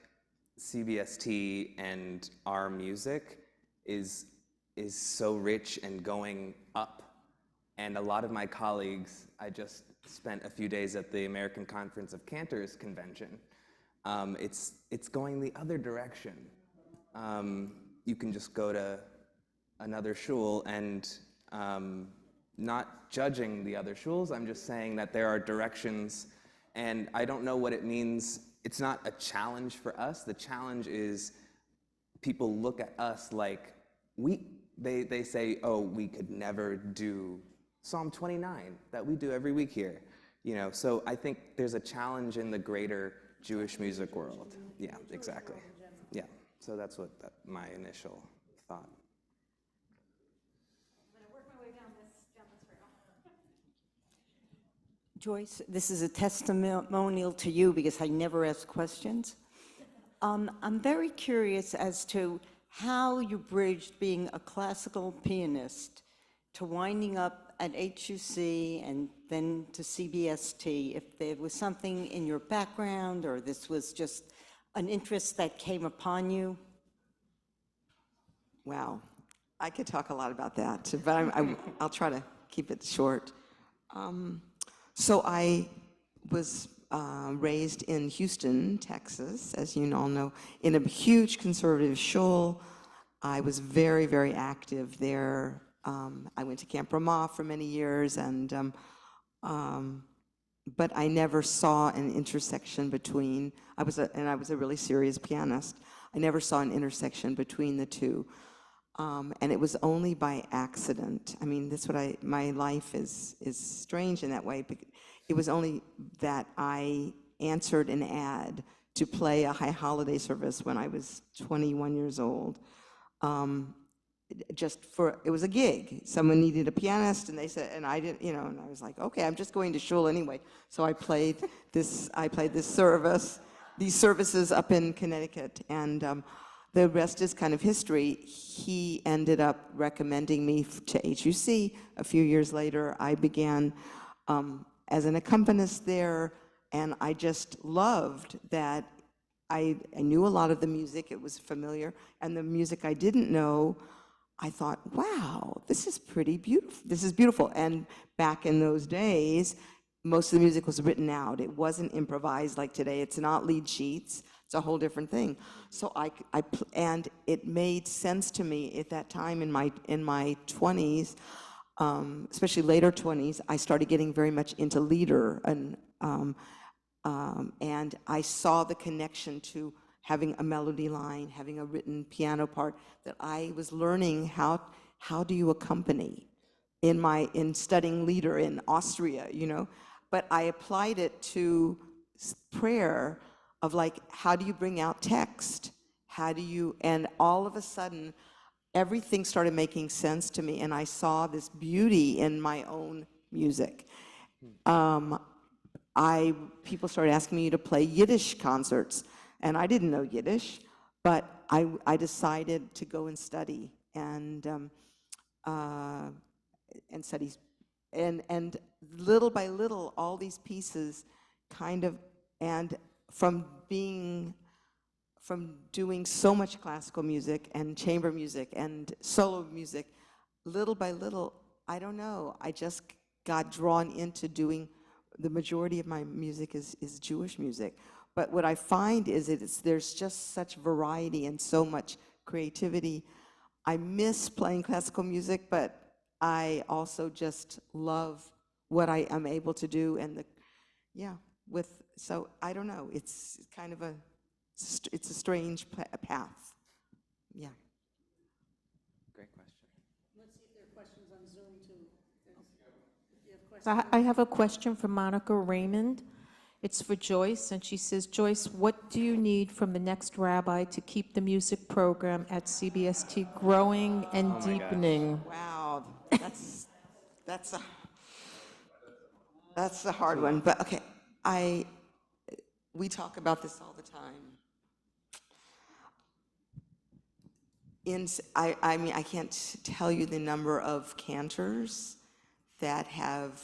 CBST and our music is so rich and going up. And a lot of my colleagues, I just spent a few days at the American Conference of Cantors convention. It's going the other direction. You can just go to another shul, and not judging the other shuls, I'm just saying that there are directions, and I don't know what it means. It's not a challenge for us. The challenge is people look at us like they say, "Oh, we could never do Psalm 29 that we do every week here." So I think there's a challenge in the greater Jewish music world. Yeah, exactly. Yeah, so that's my initial thought. Joyce, this is a testimonial to you because I never ask questions. I'm very curious as to how you bridged being a classical pianist to winding up at HUC and then to CBST, if there was something in your background or this was just an interest that came upon you. Wow, I could talk a lot about that, but I'll try to keep it short. So I was raised in Houston, Texas, as you all know, in a huge conservative shul. I was very, very active there. I went to Camp Ramah for many years, but I never saw an intersection between. I was a really serious pianist. I never saw an intersection between the two, and it was only by accident. I mean, that's what my life is strange in that way. It was only that I answered an ad to play a high holiday service when I was 21 years old. It was a gig. Someone needed a pianist, and they said, and I didn't, and I was like, okay, I'm just going to shul anyway. So I played these services up in Connecticut, and the rest is kind of history. He ended up recommending me to HUC. A few years later, I began as an accompanist there, and I just loved that. I knew a lot of the music, it was familiar, and the music I didn't know, I thought, wow, this is pretty beautiful. This is beautiful. And back in those days, most of the music was written out. It wasn't improvised like today. It's not lead sheets. It's a whole different thing. So and it made sense to me at that time in my 20s, especially later 20s. I started getting very much into leader, and I saw the connection to having a melody line, having a written piano part, that I was learning how do you accompany in studying leader in Austria, But I applied it to prayer of like, how do you bring out text? And all of a sudden, everything started making sense to me, and I saw this beauty in my own music. People started asking me to play Yiddish concerts, and I didn't know Yiddish, but I decided to go and study and study, and little by little, all these pieces kind of, and from doing so much classical music and chamber music and solo music, little by little, I don't know, I just got drawn into doing. The majority of my music is Jewish music, but what I find is there's just such variety and so much creativity. I miss playing classical music, but I also just love what I am able to do, and so I don't know. It's kind of it's a strange path. Yeah. Great question. Let's see if there are questions on Zoom too. You have questions? I have a question for Monica Raymond. It's for Joyce, and she says, Joyce, what do you need from the next rabbi to keep the music program at CBST growing and deepening? Wow, that's a hard one. But okay, we talk about this all the time. I mean, I can't tell you the number of cantors that have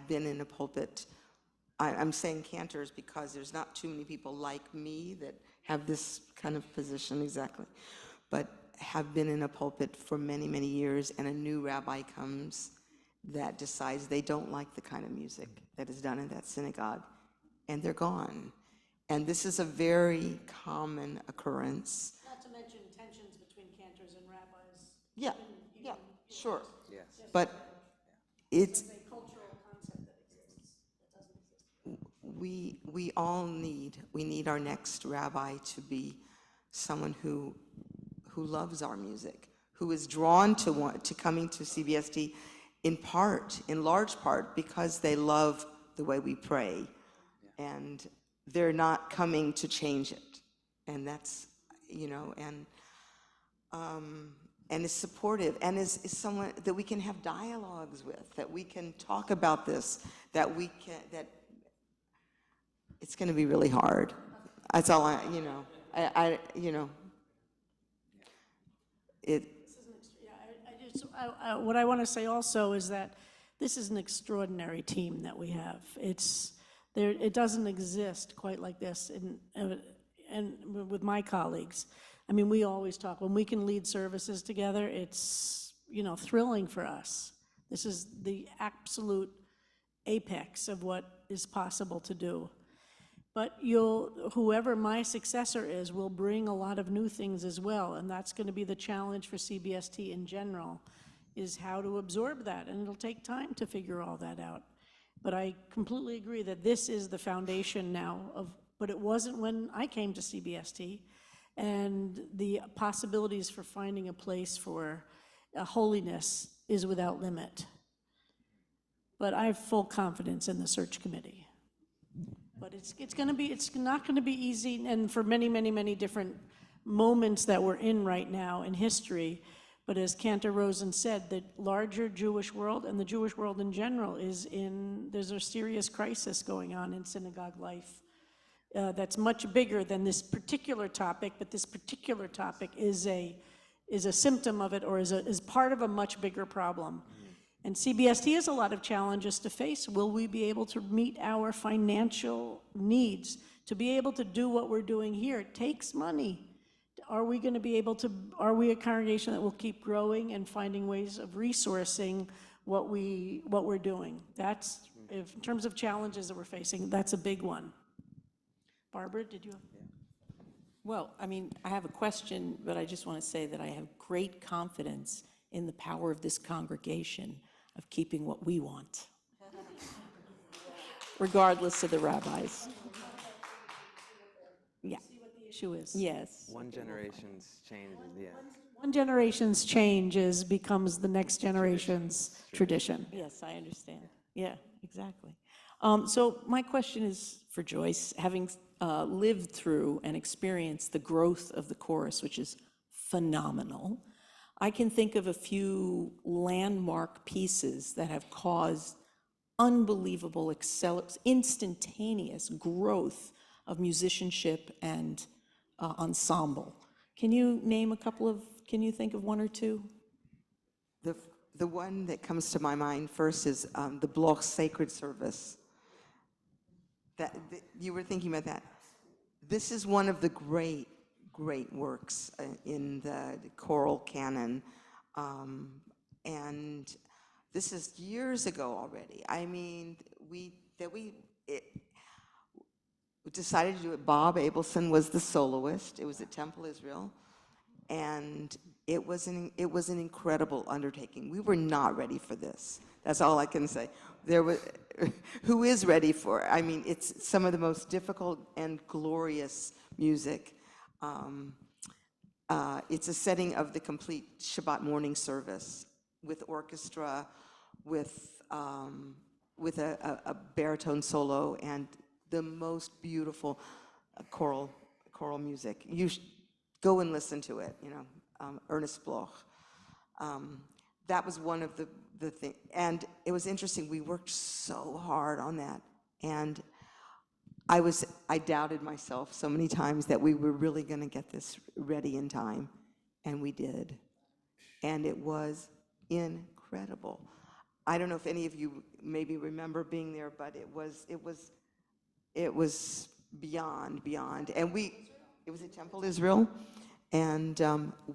been in a pulpit. I'm saying cantors because there's not too many people like me that have this kind of position exactly, but have been in a pulpit for many, many years, and a new rabbi comes that decides they don't like the kind of music that is done in that synagogue, and they're gone. And this is a very common occurrence. Not to mention tensions between cantors and rabbis. Yeah, yeah, sure. Yes. But it's, It's a cultural concept that exists, that doesn't exist. we need our next rabbi to be someone who loves our music, who is drawn to coming to CBST in large part, because they love the way we pray, and they're not coming to change it, and that's, and is supportive, and is someone that we can have dialogues with, that we can talk about this, that it's going to be really hard. That's all What I want to say also is that this is an extraordinary team that we have. It doesn't exist quite like this, and with my colleagues. I mean, we always talk, when we can lead services together, it's, thrilling for us. This is the absolute apex of what is possible to do. But whoever my successor is will bring a lot of new things as well, and that's going to be the challenge for CBST in general, is how to absorb that, and it'll take time to figure all that out. But I completely agree that this is the foundation now but it wasn't when I came to CBST, and the possibilities for finding a place for holiness is without limit. But I have full confidence in the search committee. But it's not gonna be easy, and for many, many, many different moments that we're in right now in history. But as Cantor Rosen said, the larger Jewish world and the Jewish world in general there's a serious crisis going on in synagogue life that's much bigger than this particular topic, but this particular topic is a symptom of it, or is part of a much bigger problem. And CBST has a lot of challenges to face. Will we be able to meet our financial needs to be able to do what we're doing here? It takes money. Are we going to be able to, are we a congregation that will keep growing and finding ways of resourcing what we're doing? That's, in terms of challenges that we're facing, that's a big one. Barbara, did you? Well, I mean, I have a question, but I just want to say that I have great confidence in the power of this congregation of keeping what we want, regardless of the rabbis. Yeah. See what the issue is. Yes. One generation's change, yeah. One generation's change becomes the next generation's tradition. Yes, I understand. Yeah, exactly. So my question is for Joyce, having lived through and experienced the growth of the chorus, which is phenomenal. I can think of a few landmark pieces that have caused unbelievable, instantaneous growth of musicianship and ensemble. Can you name can you think of one or two? The one that comes to my mind first is the Bloch Sacred Service. You were thinking about that. This is one of the great works in the choral canon. And this is years ago already. I mean, we decided to do it. Bob Abelson was the soloist. It was at Temple Israel. And it was an incredible undertaking. We were not ready for this. That's all I can say. Who is ready for it? I mean, it's some of the most difficult and glorious music. It's a setting of the complete Shabbat morning service with orchestra, with a baritone solo, and the most beautiful choral music. You should go and listen to it. Ernest Bloch. That was one of the things, and it was interesting. We worked so hard on that, and I doubted myself so many times that we were really going to get this ready in time, and we did, and it was incredible. I don't know if any of you maybe remember being there, but it was beyond, and it was at Temple Israel. And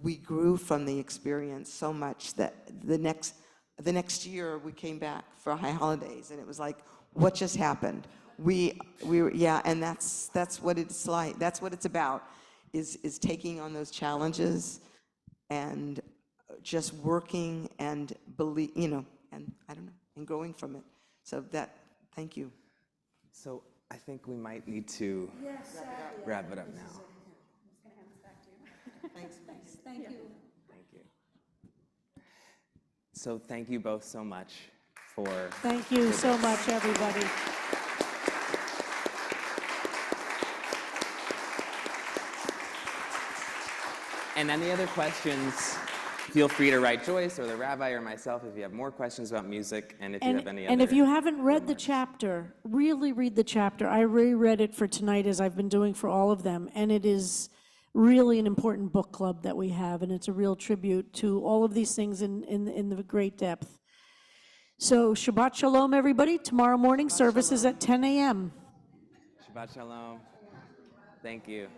we grew from the experience so much that the next year we came back for high holidays, and it was like, what just happened? We were, yeah, and that's what it's like. That's what it's about, is taking on those challenges and just working and and I don't know, and growing from it. So thank you. So I think we might need to wrap it up now. Thanks. Thank you. Thank you. So thank you both so much for. Thank you so much, everybody. And any other questions, feel free to write Joyce or the rabbi or myself if you have more questions about music, and if you have any other. And if you haven't read the chapter, really read the chapter. I reread it for tonight, as I've been doing for all of them, and it is really an important book club that we have, and it's a real tribute to all of these things in the great depth. So Shabbat Shalom, everybody. Tomorrow morning service is at 10 a.m. Shabbat Shalom. Thank you.